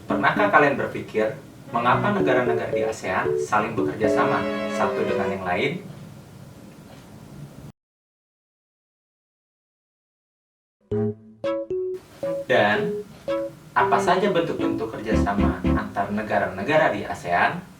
Pernahkah kalian berpikir, mengapa negara-negara di ASEAN saling bekerja sama satu dengan yang lain? Dan apa saja bentuk-bentuk kerjasama antar negara-negara di ASEAN?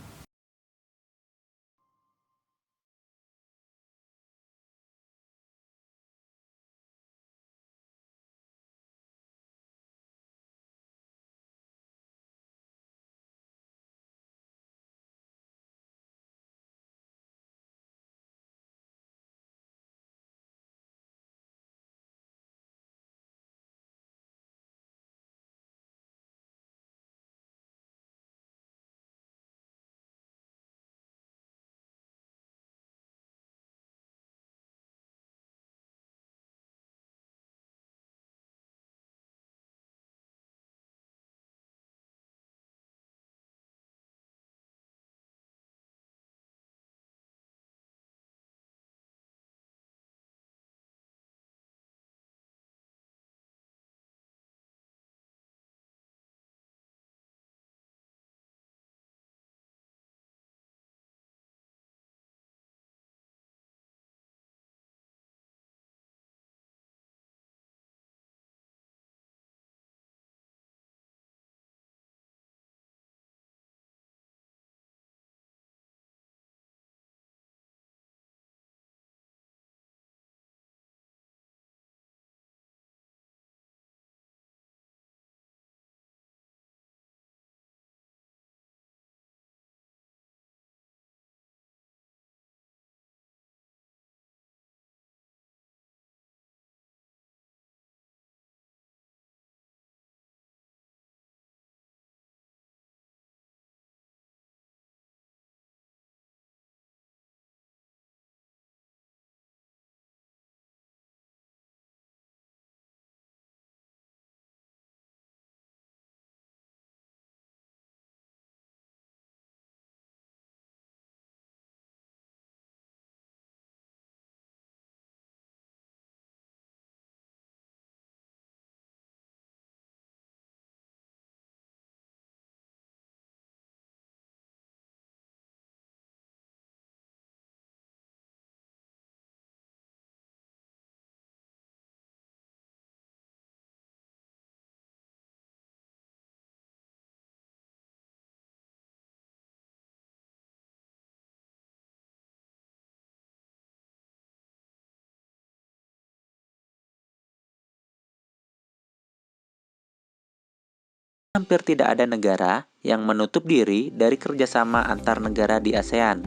Hampir tidak ada negara yang menutup diri dari kerjasama antar negara di ASEAN.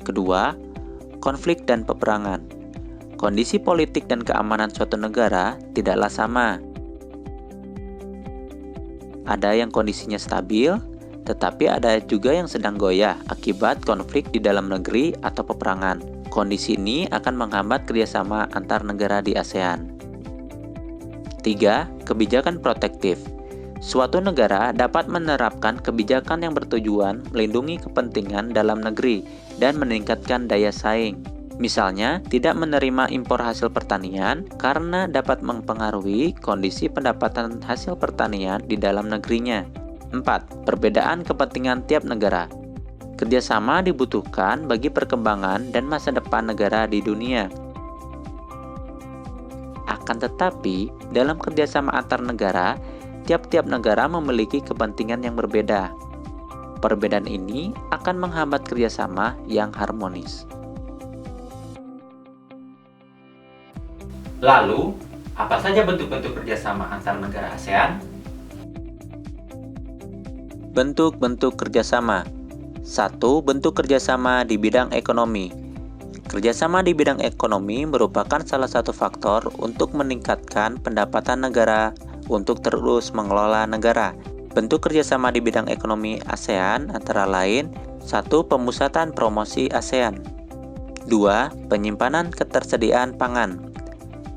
Kedua, konflik dan peperangan. Kondisi politik dan keamanan suatu negara tidaklah sama. Ada yang kondisinya stabil, tetapi ada juga yang sedang goyah akibat konflik di dalam negeri atau peperangan. Kondisi ini akan menghambat kerjasama antar negara di ASEAN. 3. Kebijakan protektif. Suatu negara dapat menerapkan kebijakan yang bertujuan melindungi kepentingan dalam negeri dan meningkatkan daya saing. Misalnya, tidak menerima impor hasil pertanian karena dapat mempengaruhi kondisi pendapatan hasil pertanian di dalam negerinya. 4. Perbedaan kepentingan tiap negara. Kerjasama dibutuhkan bagi perkembangan dan masa depan negara di dunia. Akan tetapi, dalam kerjasama antar negara, tiap-tiap negara memiliki kepentingan yang berbeda. Perbedaan ini akan menghambat kerjasama yang harmonis. Lalu, apa saja bentuk-bentuk kerjasama antar negara ASEAN? Bentuk-bentuk kerjasama. 1. Bentuk kerjasama di bidang ekonomi. Kerjasama di bidang ekonomi merupakan salah satu faktor untuk meningkatkan pendapatan negara untuk terus mengelola negara. Bentuk kerjasama di bidang ekonomi ASEAN antara lain 1. Pemusatan promosi ASEAN 2. Penyimpanan ketersediaan pangan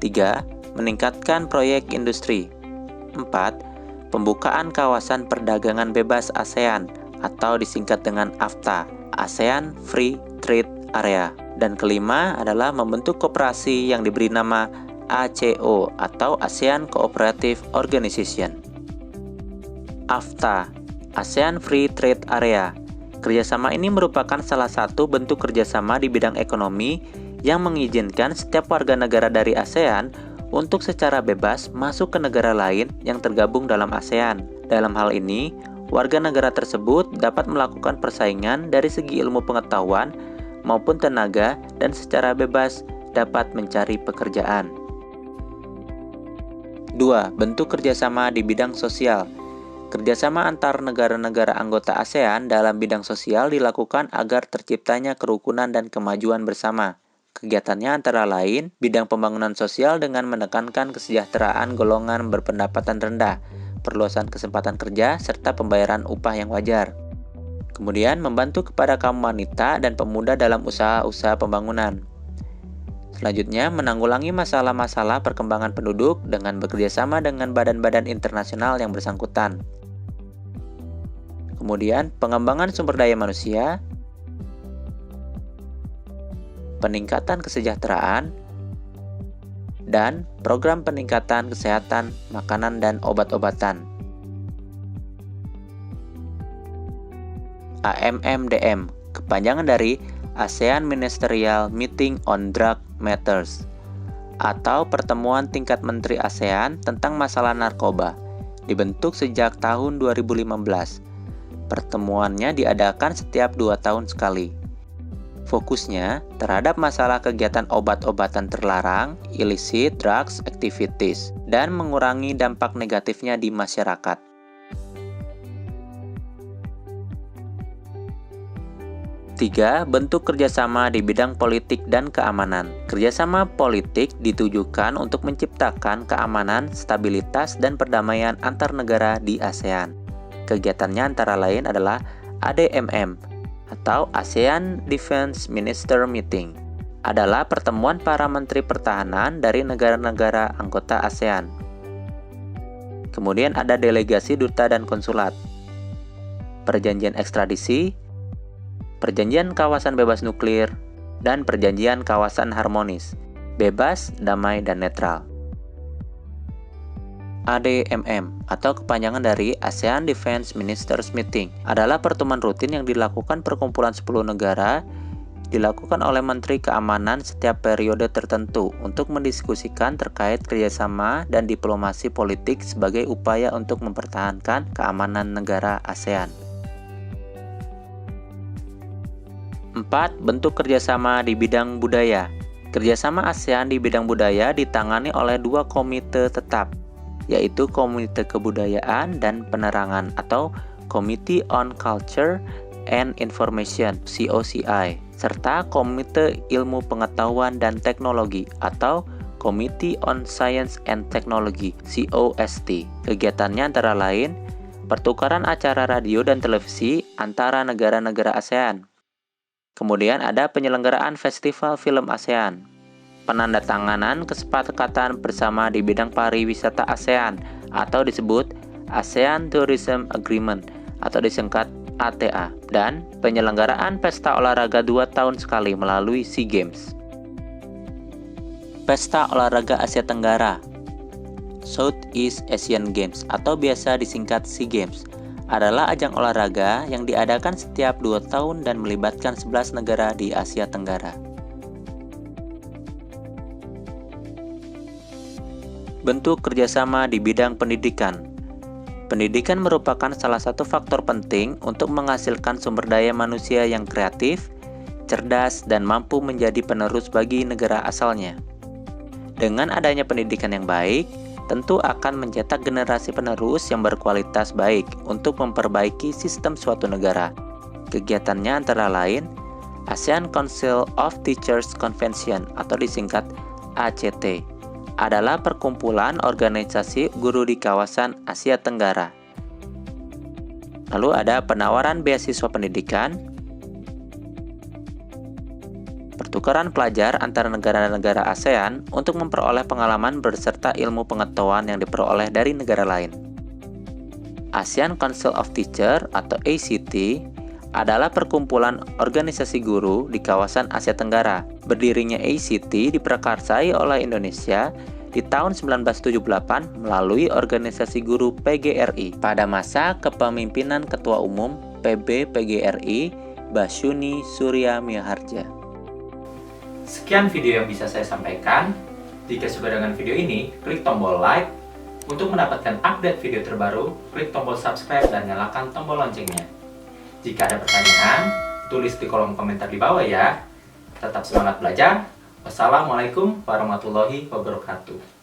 3. Meningkatkan proyek industri 4. Pembukaan kawasan perdagangan bebas ASEAN atau disingkat dengan AFTA, ASEAN Free Trade Area. Dan kelima adalah membentuk koperasi yang diberi nama ACO atau ASEAN Cooperative Organization. AFTA, ASEAN Free Trade Area. Kerjasama ini merupakan salah satu bentuk kerjasama di bidang ekonomi yang mengizinkan setiap warga negara dari ASEAN untuk secara bebas masuk ke negara lain yang tergabung dalam ASEAN. Dalam hal ini, warga negara tersebut dapat melakukan persaingan dari segi ilmu pengetahuan maupun tenaga dan secara bebas dapat mencari pekerjaan. 2. Bentuk kerjasama di bidang sosial. Kerjasama antar negara-negara anggota ASEAN dalam bidang sosial dilakukan agar terciptanya kerukunan dan kemajuan bersama. Kegiatannya antara lain bidang pembangunan sosial dengan menekankan kesejahteraan golongan berpendapatan rendah, perluasan kesempatan kerja, serta pembayaran upah yang wajar. Kemudian membantu kepada kaum wanita dan pemuda dalam usaha-usaha pembangunan. Selanjutnya, menanggulangi masalah-masalah perkembangan penduduk dengan bekerjasama dengan badan-badan internasional yang bersangkutan. Kemudian, pengembangan sumber daya manusia, peningkatan kesejahteraan, dan program peningkatan kesehatan, makanan, dan obat-obatan. AMMDM, kepanjangan dari ASEAN Ministerial Meeting on Drug Matters, atau Pertemuan Tingkat Menteri ASEAN tentang Masalah Narkoba, dibentuk sejak tahun 2015. Pertemuannya diadakan setiap 2 tahun sekali. Fokusnya terhadap masalah kegiatan obat-obatan terlarang, illicit drugs activities, dan mengurangi dampak negatifnya di masyarakat. 3. Bentuk kerjasama di bidang politik dan keamanan. Kerjasama politik ditujukan untuk menciptakan keamanan, stabilitas, dan perdamaian antar negara di ASEAN. Kegiatannya antara lain adalah ADMM, atau ASEAN Defense Minister Meeting, adalah pertemuan para menteri pertahanan dari negara-negara anggota ASEAN. Kemudian ada delegasi duta dan konsulat, perjanjian ekstradisi, perjanjian kawasan bebas nuklir, dan perjanjian kawasan harmonis, bebas, damai, dan netral. ADMM, atau kepanjangan dari ASEAN Defense Ministers Meeting, adalah pertemuan rutin yang dilakukan perkumpulan 10 negara, dilakukan oleh Menteri Keamanan setiap periode tertentu untuk mendiskusikan terkait kerjasama dan diplomasi politik sebagai upaya untuk mempertahankan keamanan negara ASEAN. 4. Bentuk kerjasama di bidang budaya. Kerjasama ASEAN di bidang budaya ditangani oleh 2 komite tetap, yaitu Komite Kebudayaan dan Penerangan atau Committee on Culture and Information (COCI), serta Komite Ilmu Pengetahuan dan Teknologi atau Committee on Science and Technology (COST). Kegiatannya antara lain pertukaran acara radio dan televisi antara negara-negara ASEAN. Kemudian ada penyelenggaraan Festival Film ASEAN, penandatanganan kesepakatan bersama di bidang pariwisata ASEAN atau disebut ASEAN Tourism Agreement atau disingkat ATA, dan penyelenggaraan pesta olahraga 2 tahun sekali melalui SEA Games. Pesta Olahraga Asia Tenggara, Southeast Asian Games atau biasa disingkat SEA Games, adalah ajang olahraga yang diadakan setiap 2 tahun dan melibatkan 11 negara di Asia Tenggara. Bentuk kerjasama di bidang pendidikan. Pendidikan merupakan salah satu faktor penting untuk menghasilkan sumber daya manusia yang kreatif, cerdas, dan mampu menjadi penerus bagi negara asalnya. Dengan adanya pendidikan yang baik, tentu akan mencetak generasi penerus yang berkualitas baik untuk memperbaiki sistem suatu negara. Kegiatannya antara lain ASEAN Council of Teachers Convention atau disingkat ACT, adalah perkumpulan organisasi guru di kawasan Asia Tenggara. Lalu ada penawaran beasiswa pendidikan, pertukaran pelajar antara negara-negara ASEAN untuk memperoleh pengalaman berserta ilmu pengetahuan yang diperoleh dari negara lain. ASEAN Council of Teachers atau ACT adalah perkumpulan organisasi guru di kawasan Asia Tenggara. Berdirinya ACT diprakarsai oleh Indonesia di tahun 1978 melalui organisasi guru PGRI pada masa kepemimpinan Ketua Umum PB PGRI Basyuni Surya Miharja. Sekian video yang bisa saya sampaikan. Jika suka dengan video ini, klik tombol like. Untuk mendapatkan update video terbaru, klik tombol subscribe dan nyalakan tombol loncengnya. Jika ada pertanyaan, tulis di kolom komentar di bawah ya. Tetap semangat belajar. Wassalamualaikum warahmatullahi wabarakatuh.